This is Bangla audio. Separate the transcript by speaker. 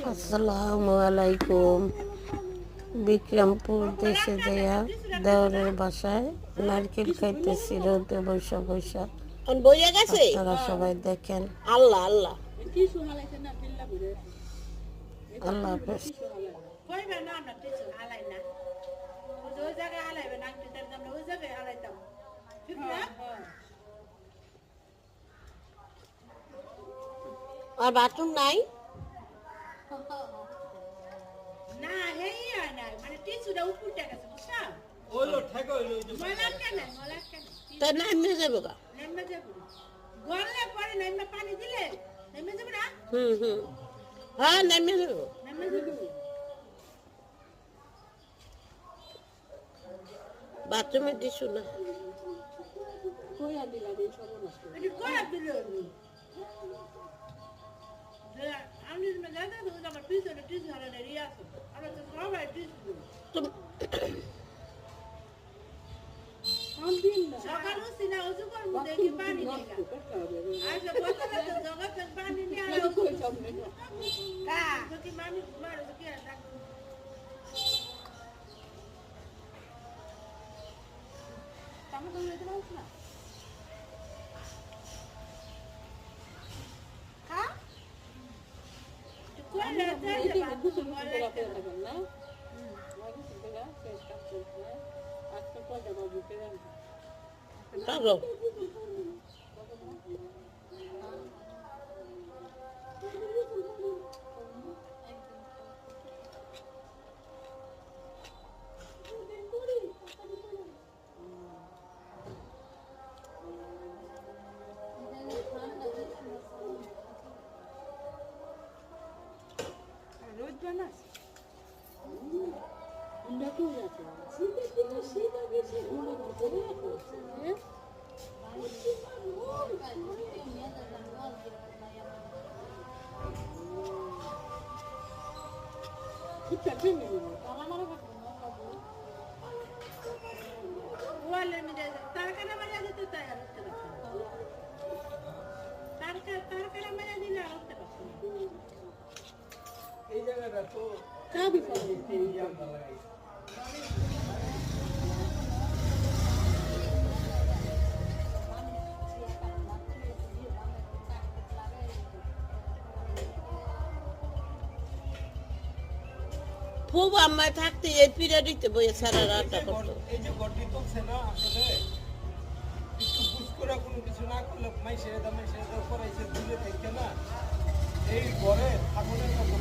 Speaker 1: আসসালামু আলাইকুম। বিক্রমপুর দেশে যাইয়া দেওরের বাসায় নারকেল খাইতেছি রোদে বৈশা বৈশা। আপনারা সবাই দেখেন।
Speaker 2: আল্লাহ আল্লাহ
Speaker 1: আল্লাহ হাফেজ।
Speaker 2: আর বাথরুম নাই
Speaker 3: না হেই না মানে টিস্যুটা উপরটা গেছে বুঝছো
Speaker 4: ওইলো ঠেকা হইলো ওই যে
Speaker 3: মলার কেন
Speaker 2: তা নামে যাবে গা
Speaker 3: নেমে যাব গললে পরে নেমে পানি দিলে নেমে যাবে না
Speaker 2: হ্যাঁ নামে যাবে
Speaker 3: নেমে যাবে
Speaker 2: বাথরুমে দিছু না
Speaker 3: এটি কোয়া দিল আমি না জানা তো আমার পিছনে টিস্যু হারানে রিয়াস আমরা তো সবাই টিস্যু সকালও সিনা ওযু করব দেখি পানি নেগা আজ বতলে তো জগৎ পানি নিয়ে আলো কা কি মামি মারো কি ডাক তামা তো লেতে পারছ না কা তো কোন রাতে যাবা তো মরে না
Speaker 2: তাগো
Speaker 3: রোজ বানাস ওয়ালের মধ্যে তরকারি বাজা দিতে তাই আর উঠতে পারছে না তরকারি বাজা দিলে আর উঠতে পারছে না
Speaker 4: এই জায়গাটা তো
Speaker 2: কাবি
Speaker 4: এই জায়গা লাগাই
Speaker 2: খুব আমায় থাকতে এই পিরিয়ডিতে বইয়ে সারা রাতটা করতো
Speaker 4: এই যে গড্ডি তুলছে না আসলে একটু বুঝ করে কোনো কিছু না করলে মাইসে দাম করাইছে দূরে থেকে না এই ঘরে ঠাকুরের মতো